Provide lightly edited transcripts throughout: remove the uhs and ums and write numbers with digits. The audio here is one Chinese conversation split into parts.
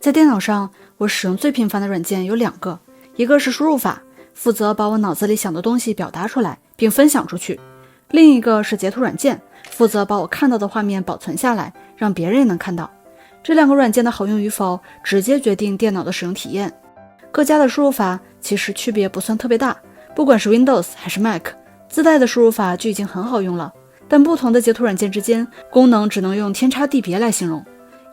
在电脑上，我使用最频繁的软件有2个，一个是输入法，负责把我脑子里想的东西表达出来并分享出去；另一个是截图软件，负责把我看到的画面保存下来，让别人也能看到。这2个软件的好用与否，直接决定电脑的使用体验。各家的输入法其实区别不算特别大，不管是 Windows 还是 Mac， 自带的输入法就已经很好用了，但不同的截图软件之间功能只能用天差地别来形容。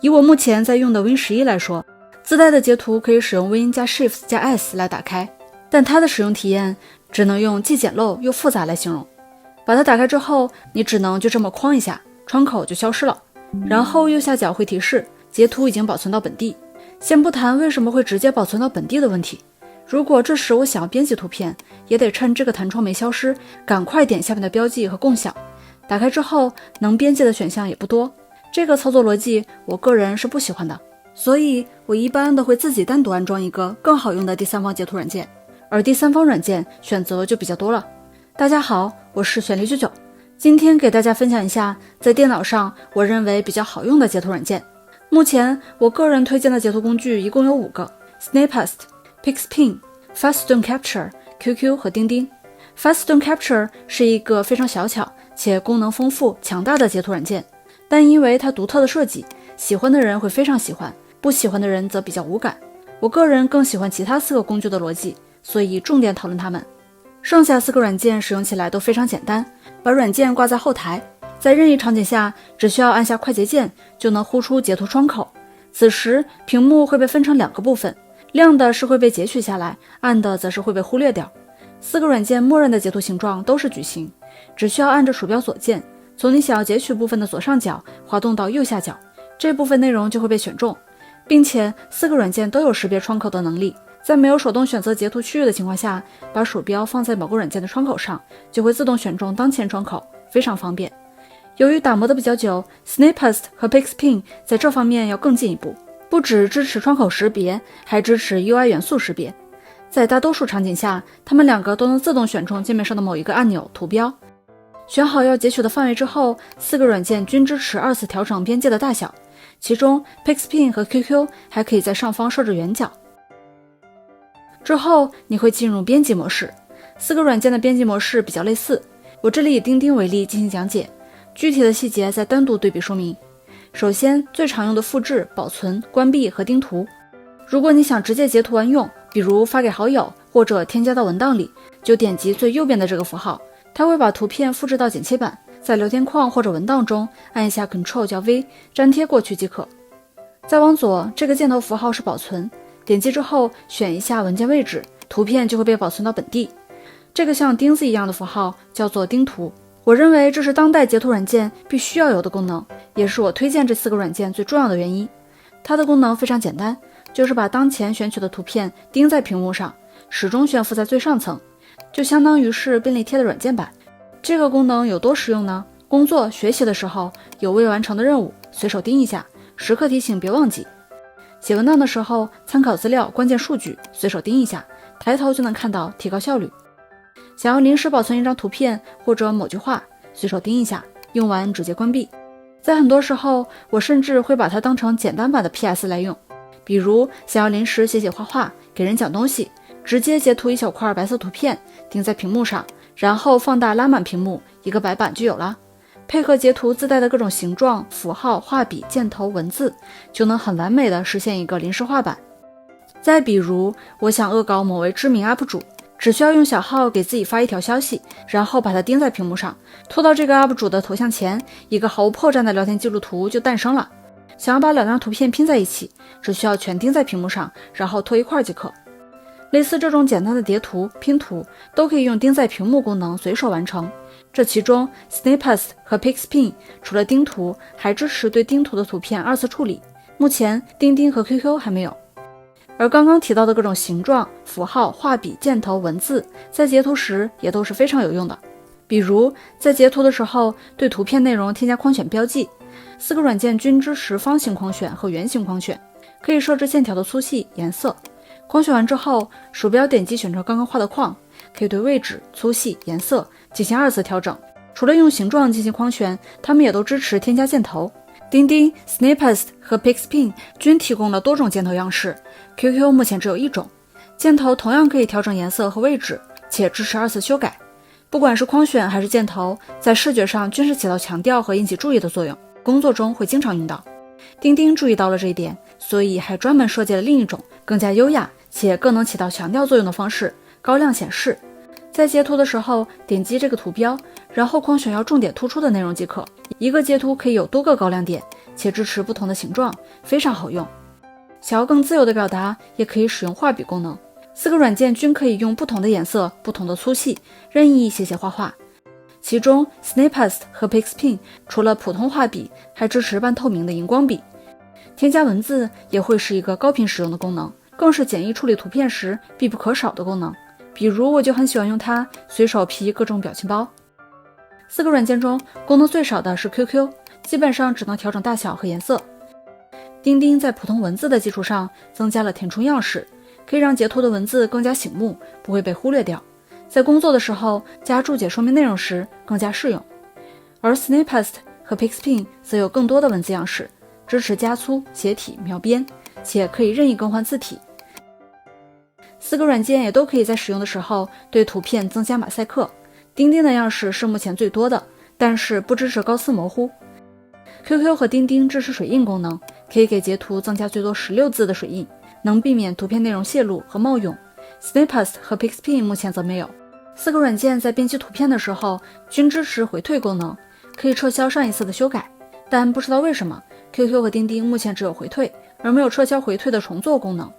以我目前在用的 Win11 来说，自带的截图可以使用 Win 加 Shift 加 S 来打开，但它的使用体验只能用既简陋又复杂来形容。把它打开之后，你只能就这么框一下，窗口就消失了，然后右下角会提示截图已经保存到本地。先不谈为什么会直接保存到本地的问题，如果这时我想要编辑图片，也得趁这个弹窗没消失，赶快点下面的标记和共享。打开之后能编辑的选项也不多，这个操作逻辑我个人是不喜欢的，所以我一般都会自己单独安装一个更好用的第三方截图软件，而第三方软件选择就比较多了。大家好，我是旋律99，今天给大家分享一下在电脑上我认为比较好用的截图软件。目前我个人推荐的截图工具一共有5个 ：Snapest、Pixpin、Faststone Capture、QQ 和钉钉。Faststone Capture 是一个非常小巧且功能丰富、强大的截图软件，但因为它独特的设计，喜欢的人会非常喜欢，不喜欢的人则比较无感。我个人更喜欢其他4个工具的逻辑，所以重点讨论它们。剩下4个软件使用起来都非常简单，把软件挂在后台，在任意场景下只需要按下快捷键就能呼出截图窗口。此时屏幕会被分成2个部分，亮的是会被截取下来，暗的则是会被忽略掉。4个软件默认的截图形状都是矩形，只需要按着鼠标左键，从你想要截取部分的左上角滑动到右下角，这部分内容就会被选中，并且4个软件都有识别窗口的能力。在没有手动选择截图区域的情况下，把鼠标放在某个软件的窗口上，就会自动选中当前窗口，非常方便。由于打磨的比较久， Snapest 和 Pixpin 在这方面要更进一步，不只支持窗口识别，还支持 UI 元素识别。在大多数场景下，它们2个都能自动选中界面上的某一个按钮、图标。选好要截取的范围之后，4个软件均支持2次调整边界的大小，其中 Pixpin 和 QQ 还可以在上方设置圆角。之后你会进入编辑模式，4个软件的编辑模式比较类似，我这里以钉钉为例进行讲解，具体的细节再单独对比说明。首先，最常用的复制、保存、关闭和钉图。如果你想直接截图完用，比如发给好友或者添加到文档里，就点击最右边的这个符号，它会把图片复制到剪切板，在聊天框或者文档中按一下 Ctrl 加 V 粘贴过去即可。再往左，这个箭头符号是保存，点击之后选一下文件位置，图片就会被保存到本地。这个像钉子一样的符号叫做钉图，我认为这是当代截图软件必须要有的功能，也是我推荐这4个软件最重要的原因。它的功能非常简单，就是把当前选取的图片钉在屏幕上，始终悬浮在最上层，就相当于是便利贴的软件版。这个功能有多实用呢？工作学习的时候有未完成的任务，随手钉一下，时刻提醒别忘记。写文档的时候参考资料关键数据，随手钉一下，抬头就能看到，提高效率。想要临时保存一张图片或者某句话，随手钉一下，用完直接关闭。在很多时候我甚至会把它当成简单版的 PS 来用，比如想要临时写写画画，给人讲东西，直接截图一小块白色图片钉在屏幕上，然后放大拉满屏幕，一个白板就有了。配合截图自带的各种形状、符号、画笔、箭头、文字，就能很完美的实现一个临时画板。再比如我想恶搞某位知名 UP 主，只需要用小号给自己发一条消息，然后把它钉在屏幕上，拖到这个 UP 主的头像前，一个毫无破绽的聊天记录图就诞生了。想要把2张图片拼在一起，只需要全钉在屏幕上，然后拖一块即可。类似这种简单的叠图、拼图都可以用钉在屏幕功能随手完成。这其中 Snapest 和 Pixpin 除了钉图，还支持对钉图的图片2次处理，目前钉钉和 QQ 还没有。而刚刚提到的各种形状、符号、画笔、箭头、文字，在截图时也都是非常有用的。比如在截图的时候，对图片内容添加框选标记，4个软件均支持方形框选和圆形框选，可以设置线条的粗细、颜色。框选完之后，鼠标点击选择刚刚画的框，可以对位置、粗细、颜色进行2次调整。除了用形状进行框选，它们也都支持添加箭头。钉钉、Snapest 和 Pixpin 均提供了多种箭头样式 ，QQ 目前只有一种。箭头同样可以调整颜色和位置，且支持2次修改。不管是框选还是箭头，在视觉上均是起到强调和引起注意的作用，工作中会经常用到。钉钉注意到了这一点，所以还专门设计了另一种更加优雅且更能起到强调作用的方式——高亮显示。在截图的时候，点击这个图标，然后框选要重点突出的内容即可。一个截图可以有多个高亮点，且支持不同的形状，非常好用。想要更自由的表达，也可以使用画笔功能。4个软件均可以用不同的颜色、不同的粗细，任意写画画。其中 Snapest 和 Pixpin 除了普通画笔，还支持半透明的荧光笔。添加文字也会是一个高频使用的功能，更是简易处理图片时必不可少的功能。比如我就很喜欢用它随手 P 各种表情包。4个软件中功能最少的是 QQ， 基本上只能调整大小和颜色。钉钉在普通文字的基础上增加了填充样式，可以让截图的文字更加醒目，不会被忽略掉。在工作的时候加注解说明内容时更加适用。而 Snapest 和 Pixpin 则有更多的文字样式，支持加粗、斜体、描边，且可以任意更换字体。4个软件也都可以在使用的时候对图片增加马赛克。钉钉的样式是目前最多的，但是不支持高斯模糊。QQ 和钉钉支持水印功能，可以给截图增加最多16字的水印，能避免图片内容泄露和冒用。Snapest 和 Pixpin 目前则没有。4个软件在编辑图片的时候均支持回退功能，可以撤销上一次的修改，但不知道为什么 QQ 和钉钉目前只有回退，而没有撤销回退的重做功能。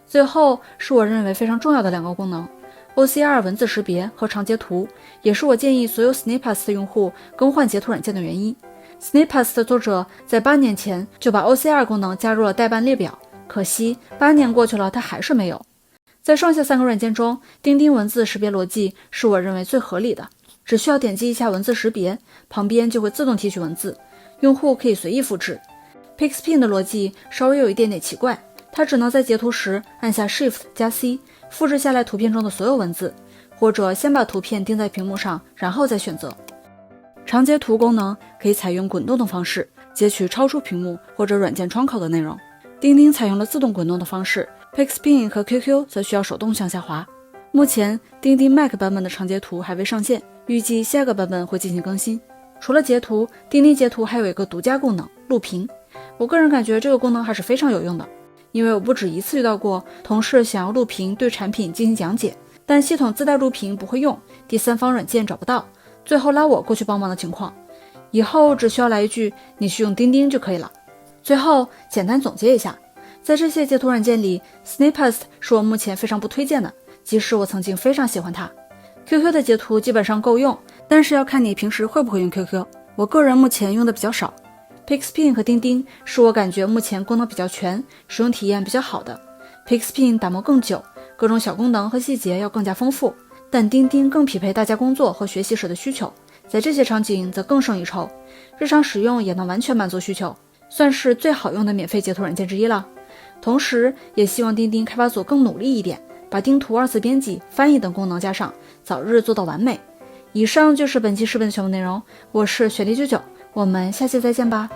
最后是我认为非常重要的2个功能， OCR 文字识别和长截图，也是我建议所有 Snapest 用户更换截图软件的原因。Snapest 的作者在8年前就把 OCR 功能加入了待办列表，可惜8年过去了，它还是没有。在剩下3个软件中，钉钉文字识别逻辑是我认为最合理的，只需要点击一下文字识别，旁边就会自动提取文字，用户可以随意复制。Pixpin 的逻辑稍微有一点点奇怪，它只能在截图时按下 Shift 加 C 复制下来图片中的所有文字，或者先把图片钉在屏幕上，然后再选择。长截图功能可以采用滚动的方式截取超出屏幕或者软件窗口的内容。钉钉采用了自动滚动的方式， Pixpin 和 QQ 则需要手动向下滑。目前钉钉 Mac 版本的长截图还未上线，预计下个版本会进行更新。除了截图，钉钉截图还有一个独家功能录屏，我个人感觉这个功能还是非常有用的，因为我不止一次遇到过同事想要录屏对产品进行讲解，但系统自带录屏不会用，第三方软件找不到，最后拉我过去帮忙的情况。以后只需要来一句你去用钉钉就可以了。最后简单总结一下，在这些截图软件里 Snapest 是我目前非常不推荐的，即使我曾经非常喜欢它。 QQ 的截图基本上够用，但是要看你平时会不会用 QQ， 我个人目前用的比较少。 Pixpin 和钉钉是我感觉目前功能比较全，使用体验比较好的。 Pixpin 打磨更久，各种小功能和细节要更加丰富，但钉钉更匹配大家工作和学习时的需求，在这些场景则更胜一筹，日常使用也能完全满足需求，算是最好用的免费截图软件之一了。同时也希望钉钉开发组更努力一点，把钉图2次编辑、翻译等功能加上，早日做到完美。以上就是本期视频的全部内容，我是雪莉99，我们下期再见吧。